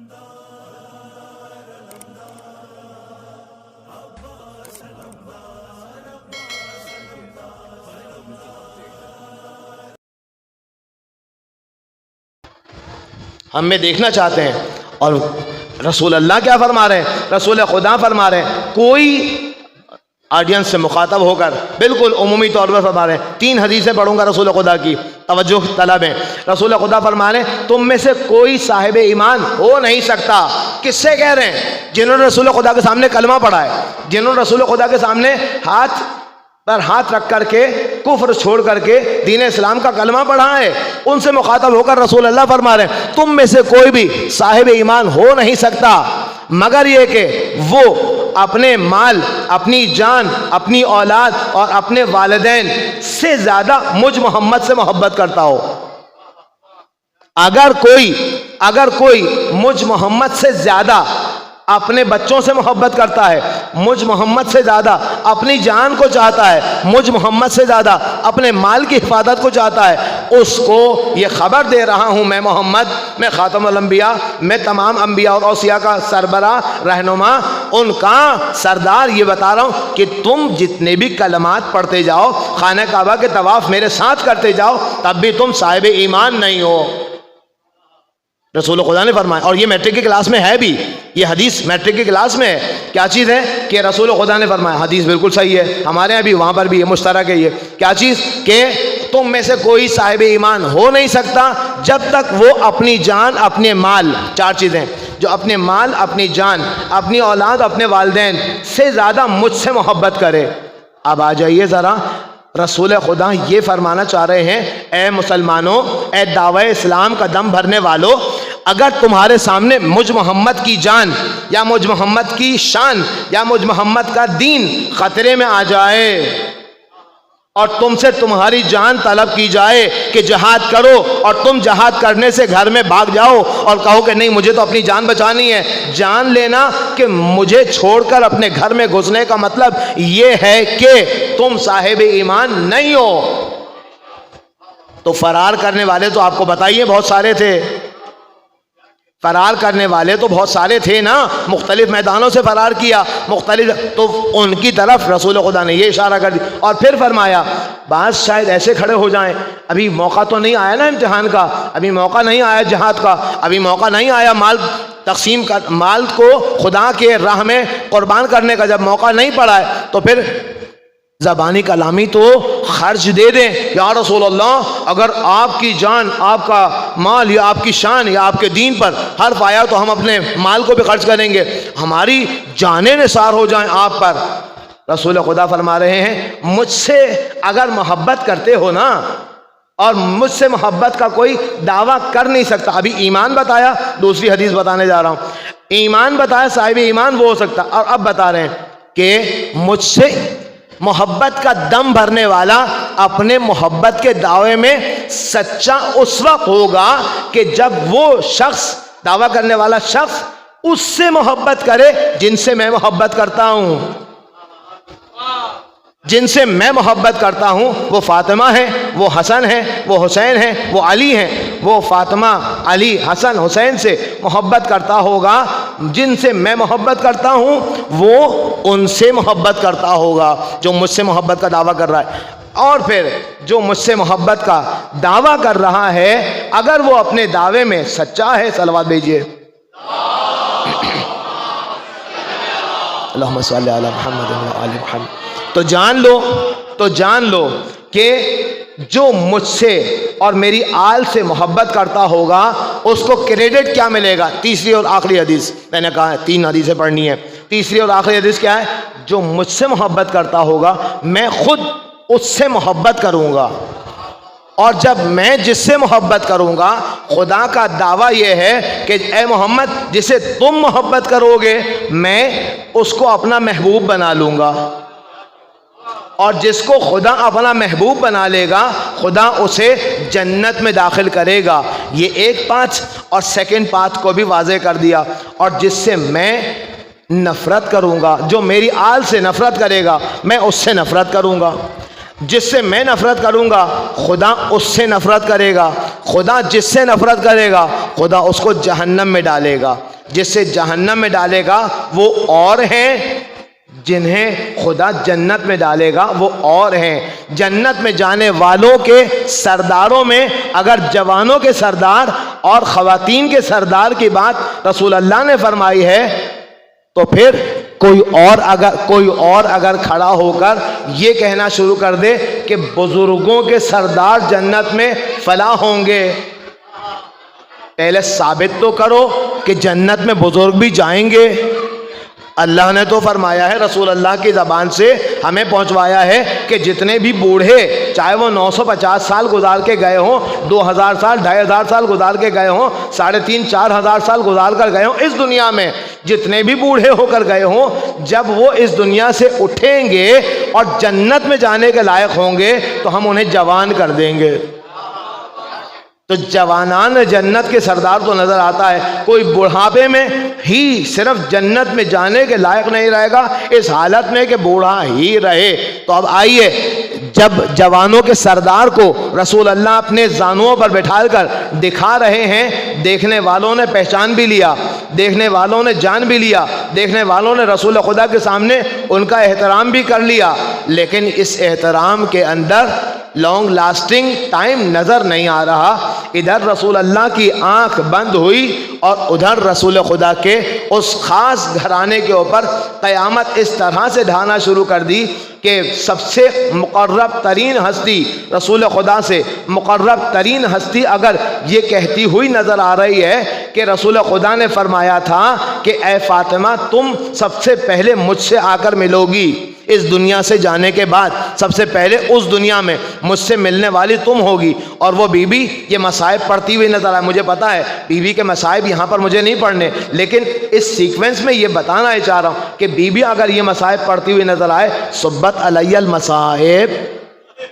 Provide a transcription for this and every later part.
ہم میں دیکھنا چاہتے ہیں، اور رسول اللہ کیا فرما رہے ہیں، رسول خدا فرما رہے ہیں، کوئی آڈینس سے مخاطب ہو کر بالکل عمومی طور پر فرما رہے ہیں۔ 3 حدیثیں پڑھوں گا رسول خدا کی، توجہ طلب ہے۔ رسول خدا فرما رہے ہیں تم میں سے کوئی صاحب ایمان ہو نہیں سکتا۔ کس سے کہہ رہے ہیں؟ جنہوں نے رسول خدا کے سامنے کلمہ پڑھا ہے، جنہوں نے رسول خدا کے سامنے ہاتھ پر ہاتھ رکھ کر کے کفر چھوڑ کر کے دین اسلام کا کلمہ پڑھا ہے، ان سے مخاطب ہو کر رسول اللہ فرما رہے ہیں تم میں سے کوئی بھی صاحب ایمان ہو نہیں سکتا مگر یہ کہ وہ اپنے مال، اپنی جان، اپنی اولاد اور اپنے والدین سے زیادہ مجھ محمد سے محبت کرتا ہو۔ اگر کوئی مجھ محمد سے زیادہ اپنے بچوں سے محبت کرتا ہے، مجھ محمد سے زیادہ اپنی جان کو چاہتا ہے، مجھ محمد سے زیادہ اپنے مال کی حفاظت کو چاہتا ہے، اس کو یہ خبر دے رہا ہوں میں محمد، میں خاتم الانبیاء، میں تمام انبیاء اور اوصیاء کا سربراہ، رہنما، ان کا سردار، یہ بتا رہا ہوں کہ تم جتنے بھی کلمات پڑھتے جاؤ، خانہ کعبہ کے طواف میرے ساتھ کرتے جاؤ، تب بھی تم صاحب ایمان نہیں ہو۔ رسول خدا نے فرمایا، اور یہ میٹرک کی کلاس میں ہے بھی، یہ حدیث میٹرک کی کلاس میں ہے۔ کیا چیز ہے کہ رسول خدا نے فرمایا، حدیث بالکل صحیح ہے، ہمارے یہاں بھی وہاں پر بھی ہے، مشترک ہے یہ۔ کیا چیز؟ کہ تم میں سے کوئی صاحب ایمان ہو نہیں سکتا جب تک وہ اپنی جان، اپنے مال، 4 چیزیں، جو اپنے مال، اپنی جان، اپنی اولاد، اپنے والدین سے زیادہ مجھ سے محبت کرے۔ اب آ جائیے ذرا، رسول خدا یہ فرمانا چاہ رہے ہیں اے مسلمانوں، اے دعوی اسلام کا دم بھرنے والوں، اگر تمہارے سامنے مجھ محمد کی جان یا مجھ محمد کی شان یا مجھ محمد کا دین خطرے میں آ جائے اور تم سے تمہاری جان طلب کی جائے کہ جہاد کرو، اور تم جہاد کرنے سے گھر میں بھاگ جاؤ اور کہو کہ نہیں مجھے تو اپنی جان بچانی ہے، جان لینا کہ مجھے چھوڑ کر اپنے گھر میں گھسنے کا مطلب یہ ہے کہ تم صاحب ایمان نہیں ہو۔ تو فرار کرنے والے تو آپ کو بتائیے بہت سارے تھے، فرار کرنے والے تو بہت سارے تھے نا، مختلف میدانوں سے فرار کیا، مختلف، تو ان کی طرف رسول خدا نے یہ اشارہ کر دیا، اور پھر فرمایا بعض شاید ایسے کھڑے ہو جائیں، ابھی موقع تو نہیں آیا نا امتحان کا، ابھی موقع نہیں آیا جہاد کا، ابھی موقع نہیں آیا مال تقسیم کر، مال کو خدا کے راہ میں قربان کرنے کا، جب موقع نہیں پڑا ہے تو پھر زبانی کلامی تو خرچ دے دیں، یا رسول اللہ اگر آپ کی جان، آپ کا مال یا آپ کی شان یا آپ کے دین پر حرف آیا تو ہم اپنے مال کو بھی خرچ کریں گے، ہماری جانیں نثار ہو جائیں آپ پر۔ رسول خدا فرما رہے ہیں مجھ سے اگر محبت کرتے ہو نا، اور مجھ سے محبت کا کوئی دعویٰ کر نہیں سکتا، ابھی ایمان بتایا، دوسری حدیث بتانے جا رہا ہوں، ایمان بتایا صاحب ایمان وہ ہو سکتا، اور اب بتا رہے ہیں کہ مجھ سے محبت کا دم بھرنے والا اپنے محبت کے دعوے میں سچا اس وقت ہوگا کہ جب وہ شخص، دعویٰ کرنے والا شخص، اس سے محبت کرے جن سے میں محبت کرتا ہوں۔ جن سے میں محبت کرتا ہوں وہ فاطمہ ہے، وہ حسن ہے، وہ حسین ہے، وہ علی ہیں، وہ فاطمہ، علی، حسن، حسین سے محبت کرتا ہوگا، جن سے میں محبت کرتا ہوں وہ ان سے محبت کرتا ہوگا جو مجھ سے محبت کا دعویٰ کر رہا ہے۔ اور پھر جو مجھ سے محبت کا دعویٰ کر رہا ہے اگر وہ اپنے دعوے میں سچا ہے، صلوات بھیجیے، اللہم صلی علی محمد و آل محمد۔ تو جان لو کہ جو مجھ سے اور میری آل سے محبت کرتا ہوگا اس کو کریڈٹ کیا ملے گا۔ تیسری اور آخری حدیث، میں نے کہا ہے 3 حدیثیں پڑھنی ہے، تیسری اور آخری حدیث کیا ہے؟ جو مجھ سے محبت کرتا ہوگا میں خود اس سے محبت کروں گا، اور جب میں جس سے محبت کروں گا، خدا کا دعویٰ یہ ہے کہ اے محمد جسے تم محبت کرو گے میں اس کو اپنا محبوب بنا لوں گا، اور جس کو خدا اپنا محبوب بنا لے گا خدا اسے جنت میں داخل کرے گا۔ یہ ایک پانچ اور سیکنڈ پانچ کو بھی واضح کر دیا۔ اور جس سے میں نفرت کروں گا، جو میری آل سے نفرت کرے گا میں اس سے نفرت کروں گا، جس سے میں نفرت کروں گا خدا اس سے نفرت کرے گا، خدا جس سے نفرت کرے گا خدا اس کو جہنم میں ڈالے گا۔ جسے جہنم میں ڈالے گا وہ اور ہیں، جنہیں خدا جنت میں ڈالے گا وہ اور ہیں۔ جنت میں جانے والوں کے سرداروں میں اگر جوانوں کے سردار اور خواتین کے سردار کی بات رسول اللہ نے فرمائی ہے، تو پھر کوئی اور اگر کھڑا ہو کر یہ کہنا شروع کر دے کہ بزرگوں کے سردار جنت میں فلاں ہوں گے، پہلے ثابت تو کرو کہ جنت میں بزرگ بھی جائیں گے۔ اللہ نے تو فرمایا ہے، رسول اللہ کی زبان سے ہمیں پہنچوایا ہے کہ جتنے بھی بوڑھے، چاہے وہ 950 سال گزار کے گئے ہوں، 2000 سال 2500 سال گزار کے گئے ہوں، 3500-4000 سال گزار کر گئے ہوں، اس دنیا میں جتنے بھی بوڑھے ہو کر گئے ہوں، جب وہ اس دنیا سے اٹھیں گے اور جنت میں جانے کے لائق ہوں گے تو ہم انہیں جوان کر دیں گے۔ تو جوانان جنت کے سردار تو نظر آتا ہے، کوئی بڑھاپے میں ہی صرف جنت میں جانے کے لائق نہیں رہے گا، اس حالت میں کہ بوڑھا ہی رہے۔ تو اب آئیے، جب جوانوں کے سردار کو رسول اللہ اپنے زانوؤں پر بٹھا کر دکھا رہے ہیں، دیکھنے والوں نے پہچان بھی لیا، دیکھنے والوں نے جان بھی لیا، دیکھنے والوں نے رسول خدا کے سامنے ان کا احترام بھی کر لیا، لیکن اس احترام کے اندر لانگ لاسٹنگ ٹائم نظر نہیں آ رہا۔ ادھر رسول اللہ کی آنکھ بند ہوئی اور ادھر رسول خدا کے اس خاص گھرانے کے اوپر قیامت اس طرح سے ڈھانا شروع کر دی کہ سب سے مقرب ترین ہستی، رسول خدا سے مقرب ترین ہستی اگر یہ کہتی ہوئی نظر آ رہی ہے کہ رسول خدا نے فرمایا تھا کہ اے فاطمہ تم سب سے پہلے مجھ سے آ کر ملو گی، اس دنیا سے جانے کے بعد سب سے پہلے اس دنیا میں مجھ سے ملنے والی تم ہوگی۔ اور وہ بی بی یہ مصائب پڑھتی ہوئی نظر آئے، مجھے پتا ہے بی بی کے مصائب یہاں پر مجھے نہیں پڑھنے، لیکن اس سیکوینس میں یہ بتانا چاہ رہا ہوں کہ بی بی اگر یہ مصائب پڑھتی ہوئی نظر آئے، صبت علی المصائب،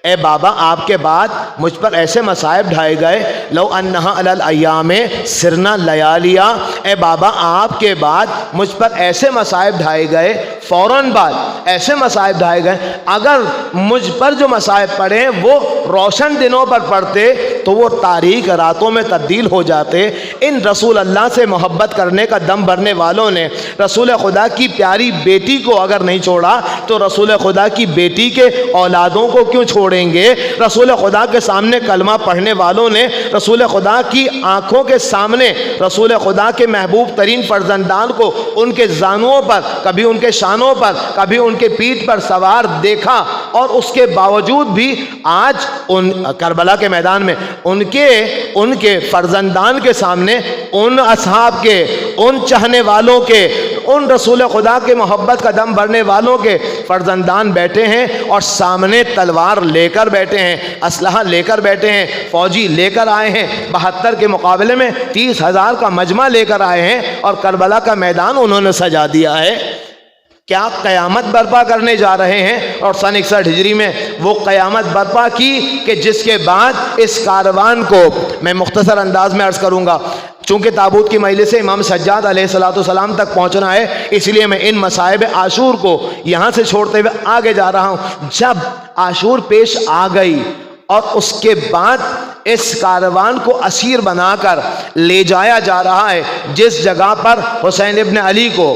اے بابا آپ کے بعد مجھ پر ایسے مصائب ڈھائے گئے، لو انہا علی الایام سرنا لیالیا، اے بابا آپ کے بعد مجھ پر ایسے مصائب ڈھائے گئے، فوراً بعد ایسے مصائب ڈھائے گئے، اگر مجھ پر جو مصائب پڑے ہیں وہ روشن دنوں پر پڑتے تو وہ تاریک راتوں میں تبدیل ہو جاتے۔ ان رسول اللہ سے محبت کرنے کا دم بھرنے والوں نے رسول خدا کی پیاری بیٹی کو اگر نہیں چھوڑا تو رسول خدا کی بیٹی کے اولادوں کو کیوں چھوڑیں گے؟ رسول خدا کے سامنے کلمہ پڑھنے والوں نے رسول خدا کی آنکھوں کے سامنے رسول خدا کے محبوب ترین فرزندان کو ان کے زانوؤں پر، کبھی ان کے شانوں پر، کبھی ان کے پیٹھ پر سوار دیکھا، اور اس کے باوجود بھی آج ان کربلا کے میدان میں ان کے فرزندان کے سامنے ان اصحاب کے، ان چاہنے والوں کے، ان رسول خدا کے محبت کا دم بھرنے والوں کے فرزندان بیٹھے ہیں اور سامنے تلوار لے کر بیٹھے ہیں، اسلحہ لے کر بیٹھے ہیں، فوجی لے کر آئے ہیں، 72 کے مقابلے میں 30,000 کا مجمع لے کر آئے ہیں اور کربلا کا میدان انہوں نے سجا دیا ہے۔ کیا قیامت برپا کرنے جا رہے ہیں، اور سن 61 ہجری میں وہ قیامت برپا کی کہ جس کے بعد اس کاروان کو میں مختصر انداز میں عرض کروں گا، چونکہ تابوت کی مجلس سے امام سجاد علیہ السلام تک پہنچنا ہے، اس لیے میں ان مصائب عاشور کو یہاں سے چھوڑتے ہوئے آگے جا رہا ہوں۔ جب عاشور پیش آ گئی اور اس کے بعد اس کاروان کو اسیر بنا کر لے جایا جا رہا ہے جس جگہ پر حسین ابن علی کو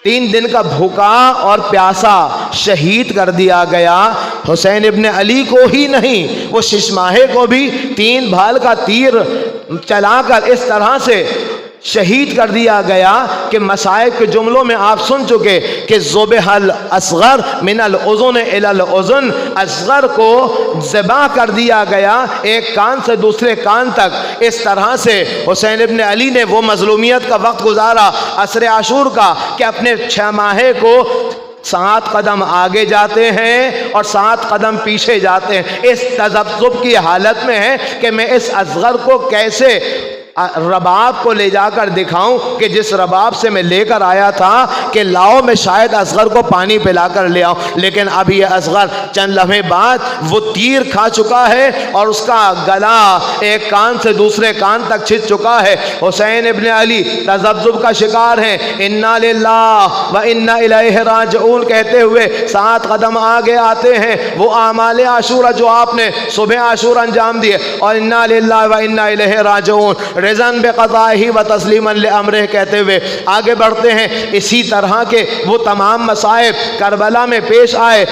3 دن کا بھوکا اور پیاسا شہید کر دیا گیا، حسین ابن علی کو ہی نہیں وہ ششماہے کو بھی 3 بھال کا تیر چلا کر اس طرح سے شہید کر دیا گیا کہ مصائب کے جملوں میں آپ سن چکے کہ ذبح الاصغر من الاذن الی الاذن، اصغر کو ذبح کر دیا گیا ایک کان سے دوسرے کان تک۔ اس طرح سے حسین ابن علی نے وہ مظلومیت کا وقت گزارا عصر عاشور کا کہ اپنے 6 ماہے کو 7 قدم آگے جاتے ہیں اور 7 قدم پیچھے جاتے ہیں، اس تذبذب کی حالت میں ہے کہ میں اس اصغر کو کیسے رباب کو لے جا کر دکھاؤں کہ جس رباب سے میں لے کر آیا تھا کہ لاؤ میں شاید اصغر کو پانی پلا کر لے آؤں، لیکن اب یہ اصغر چند لمحے بعد وہ تیر کھا چکا ہے اور اس کا گلا ایک کان سے دوسرے کان تک چھت چکا ہے۔ حسین ابن علی تذبذب کا شکار ہیں، انا للہ و انا الیہ راجعون کہتے ہوئے 7 قدم آگے آتے ہیں، وہ اعمال عاشورہ جو آپ نے صبح عاشور انجام دیے، اور انا للہ و انا الیہ راجعون رضاً بقضائہ و تسلیماً لامرہ کہتے ہوئے آگے بڑھتے ہیں۔ اسی طرح کے وہ تمام مصائب کربلا میں پیش آئے